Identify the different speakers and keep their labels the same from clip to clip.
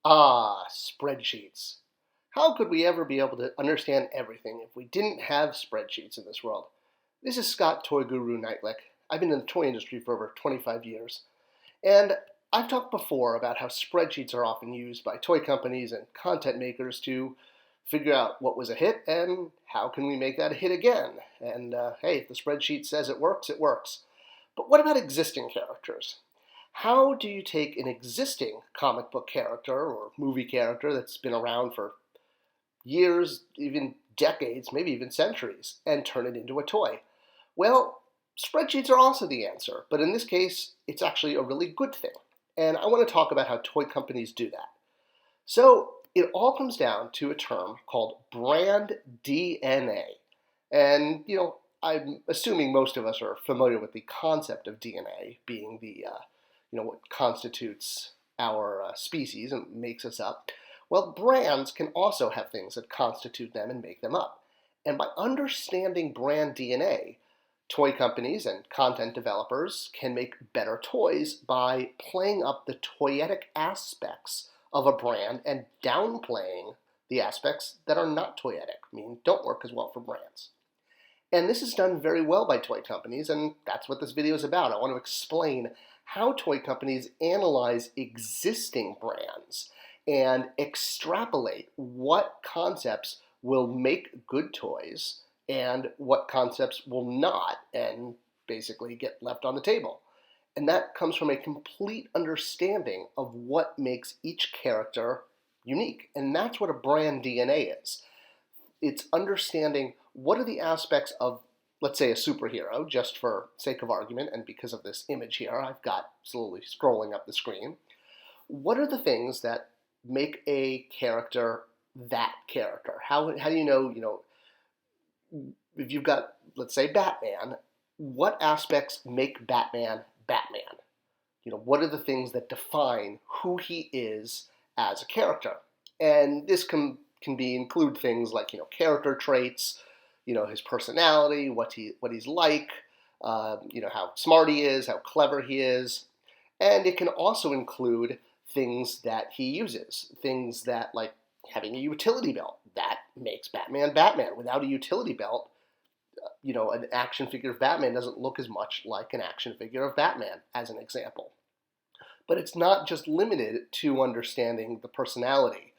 Speaker 1: Ah, spreadsheets. How could we ever be able to understand everything if we didn't have spreadsheets in this world? This is Scott ToyGuru Neitlich. I've been in the toy industry for over 25 years, and I've talked before about how spreadsheets are often used by toy companies and content makers to figure out what was a hit and how can we make that a hit again. And hey, if the spreadsheet says it works, it works. But what about existing characters? How do you take an existing comic book character or movie character that's been around for years, even decades, maybe even centuries, and turn it into a toy? Well, spreadsheets are also the answer, but in this case, it's actually a really good thing. And I want to talk about how toy companies do that. So it all comes down to a term called brand DNA. And, I'm assuming most of us are familiar with the concept of DNA being what constitutes our species and makes us up. Well, brands can also have things that constitute them and make them up. And by understanding brand DNA, toy companies and content developers can make better toys by playing up the toyetic aspects of a brand and downplaying the aspects that are not toyetic, meaning don't work as well for brands. And this is done very well by toy companies, and that's what this video is about. I want to explain how toy companies analyze existing brands and extrapolate what concepts will make good toys and what concepts will not, and basically get left on the table. And that comes from a complete understanding of what makes each character unique. And that's what a brand DNA is. It's understanding what are the aspects of, let's say, a superhero, just for sake of argument, and because of this image here, I've got slowly scrolling up the screen. What are the things that make a character that character? How do you know, if you've got, let's say, Batman, what aspects make Batman Batman? What are the things that define who he is as a character? And this can include things like, character traits, his personality, what he's like, how smart he is, how clever he is. And it can also include things that he uses, things that, like having a utility belt. That makes Batman Batman. Without a utility belt, an action figure of Batman doesn't look as much like an action figure of Batman, as an example. But it's not just limited to understanding the personality.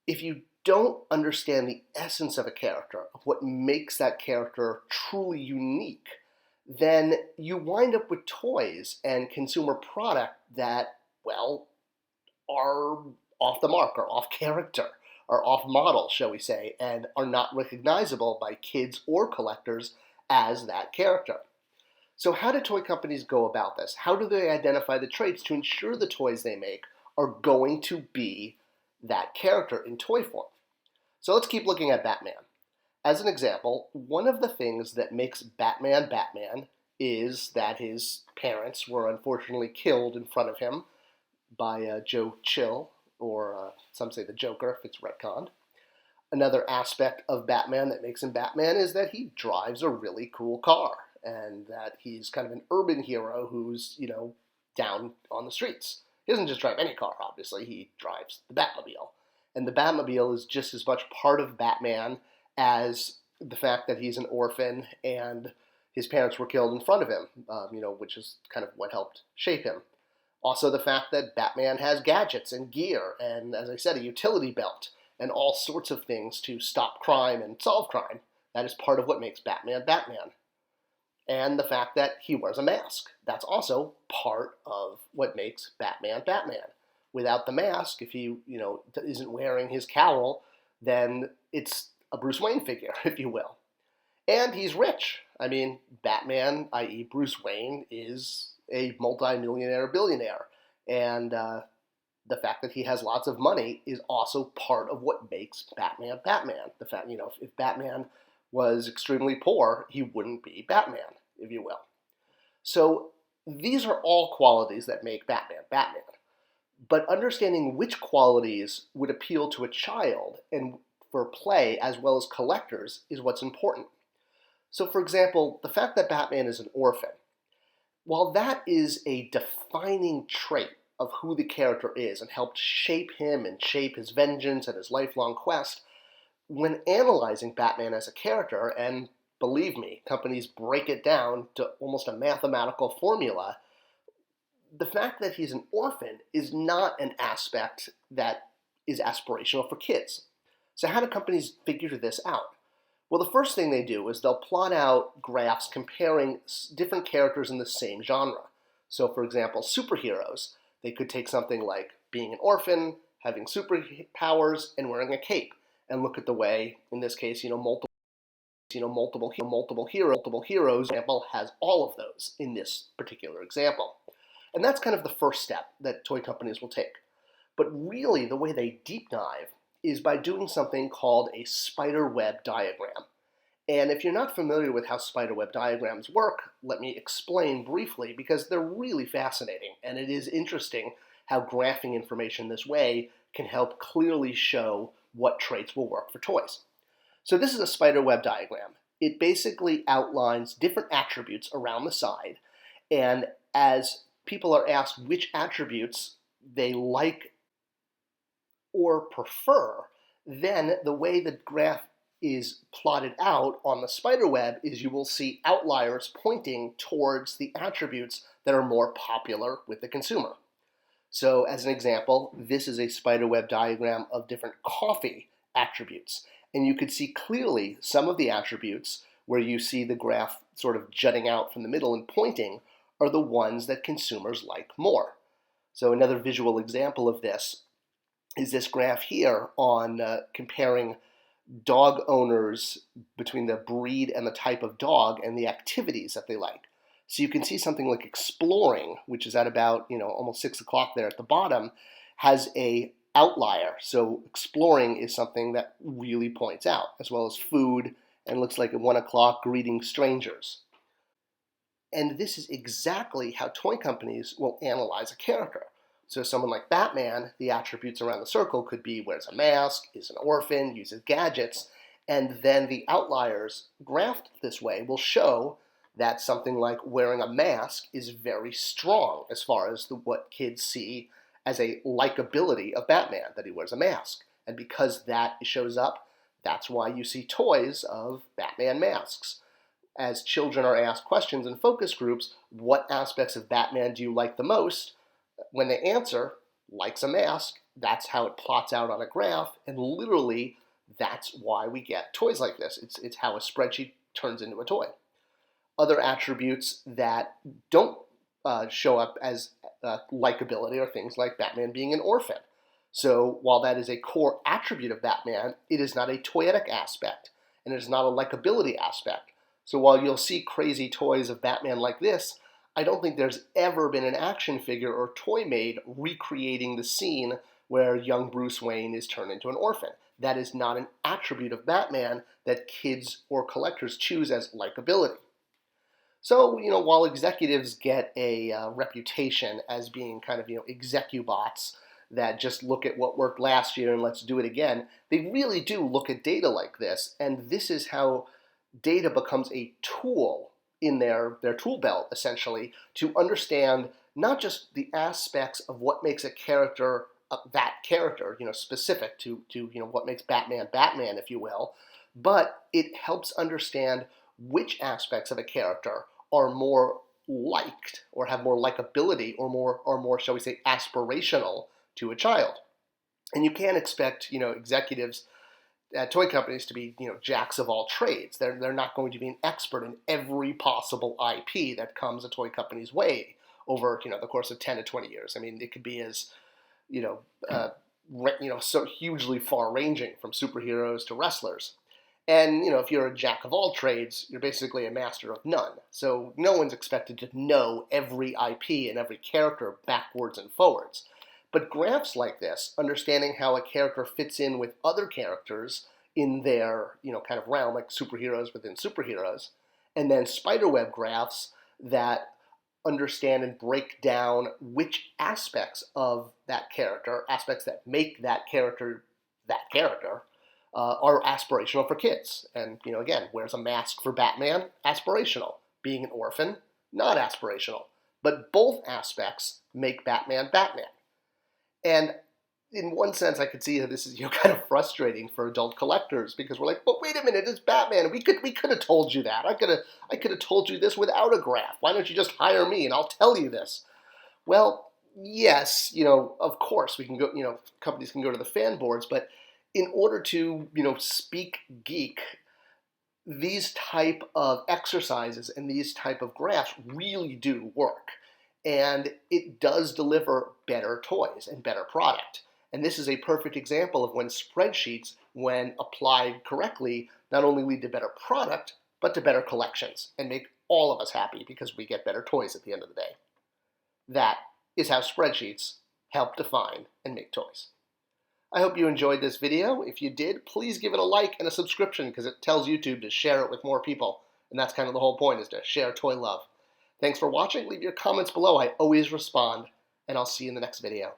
Speaker 1: If you don't understand the essence of a character, of what makes that character truly unique, then you wind up with toys and consumer product that, well, are off the mark, or off character, or off model, shall we say, and are not recognizable by kids or collectors as that character. So how do toy companies go about this? How do they identify the traits to ensure the toys they make are going to be that character in toy form? So let's keep looking at Batman. As an example, one of the things that makes Batman Batman is that his parents were unfortunately killed in front of him by Joe Chill, or some say the Joker if it's retconned. Another aspect of Batman that makes him Batman is that he drives a really cool car, and that he's kind of an urban hero who's, down on the streets. He doesn't just drive any car, obviously. He drives the Batmobile. And the Batmobile is just as much part of Batman as the fact that he's an orphan and his parents were killed in front of him, which is kind of what helped shape him. Also the fact that Batman has gadgets and gear and, as I said, a utility belt and all sorts of things to stop crime and solve crime. That is part of what makes Batman Batman. And the fact that he wears a mask. That's also part of what makes Batman Batman. Without the mask, if he, isn't wearing his cowl, then it's a Bruce Wayne figure, if you will. And he's rich. I mean, Batman, i.e. Bruce Wayne, is a multi-millionaire billionaire. And the fact that he has lots of money is also part of what makes Batman Batman. The fact, if Batman was extremely poor, he wouldn't be Batman, if you will. So these are all qualities that make Batman Batman. But understanding which qualities would appeal to a child and for play as well as collectors is what's important. So for example, the fact that Batman is an orphan, while that is a defining trait of who the character is and helped shape him and shape his vengeance and his lifelong quest, when analyzing Batman as a character, and believe me, companies break it down to almost a mathematical formula, the fact that he's an orphan is not an aspect that is aspirational for kids. So how do companies figure this out? Well, the first thing they do is they'll plot out graphs comparing different characters in the same genre. So for example, superheroes, they could take something like being an orphan, having superpowers, and wearing a cape, and look at the way, in this case, multiple heroes, example, has all of those in this particular example. And that's kind of the first step that toy companies will take. But really, the way they deep dive is by doing something called a spiderweb diagram. And if you're not familiar with how spiderweb diagrams work, let me explain briefly, because they're really fascinating, and it is interesting how graphing information this way can help clearly show what traits will work for toys. So this is a spiderweb diagram. It basically outlines different attributes around the side, and as people are asked which attributes they like or prefer, then the way the graph is plotted out on the spiderweb is you will see outliers pointing towards the attributes that are more popular with the consumer. So as an example, this is a spiderweb diagram of different coffee attributes. And you could see clearly some of the attributes where you see the graph sort of jutting out from the middle and pointing are the ones that consumers like more. So another visual example of this is this graph here on comparing dog owners between the breed and the type of dog and the activities that they like. So you can see something like exploring, which is at about almost 6 o'clock there at the bottom, has a outlier. So exploring is something that really points out, as well as food, and looks like at 1 o'clock greeting strangers. And this is exactly how toy companies will analyze a character. So someone like Batman, the attributes around the circle could be wears a mask, is an orphan, uses gadgets, and then the outliers graphed this way will show that something like wearing a mask is very strong as far as what kids see as a likability of Batman, that he wears a mask. And because that shows up, that's why you see toys of Batman masks. As children are asked questions in focus groups, what aspects of Batman do you like the most? When they answer, likes a mask, that's how it plots out on a graph, and literally that's why we get toys like this. It's how a spreadsheet turns into a toy. Other attributes that don't show up as likability are things like Batman being an orphan. So while that is a core attribute of Batman, it is not a toyetic aspect, and it is not a likability aspect. So while you'll see crazy toys of Batman like this, I don't think there's ever been an action figure or toy made recreating the scene where young Bruce Wayne is turned into an orphan. That is not an attribute of Batman that kids or collectors choose as likability. So, while executives get a reputation as being kind of, execubots that just look at what worked last year and let's do it again, they really do look at data like this, and this is how data becomes a tool in their tool belt, essentially, to understand not just the aspects of what makes a character that character, specific to what makes Batman Batman, if you will, but it helps understand which aspects of a character are more liked or have more likability or more, shall we say, aspirational to a child. And you can't expect, executives at toy companies to be, jacks of all trades. They're not going to be an expert in every possible IP that comes a toy company's way over, the course of 10 to 20 years. I mean, it could be as, so hugely far-ranging, from superheroes to wrestlers. And, if you're a jack of all trades, you're basically a master of none. So no one's expected to know every IP and every character backwards and forwards. But graphs like this, understanding how a character fits in with other characters in their, kind of realm, like superheroes within superheroes, and then spiderweb graphs that understand and break down which aspects of that character, aspects that make that character, are aspirational for kids. And, again, wears a mask for Batman, aspirational. Being an orphan, not aspirational. But both aspects make Batman Batman. And in one sense, I could see that this is kind of frustrating for adult collectors because we're like, but wait a minute, it's Batman. We could have told you that. I could have told you this without a graph. Why don't you just hire me and I'll tell you this? Well, yes, of course we can go. Companies can go to the fan boards, but in order to speak geek, these type of exercises and these type of graphs really do work, and it does deliver better toys and better product. And this is a perfect example of when spreadsheets, when applied correctly, not only lead to better product, but to better collections and make all of us happy because we get better toys at the end of the day. That is how spreadsheets help define and make toys. I hope you enjoyed this video. If you did, please give it a like and a subscription because it tells YouTube to share it with more people. And that's kind of the whole point, is to share toy love. Thanks for watching. Leave your comments below. I always respond, and I'll see you in the next video.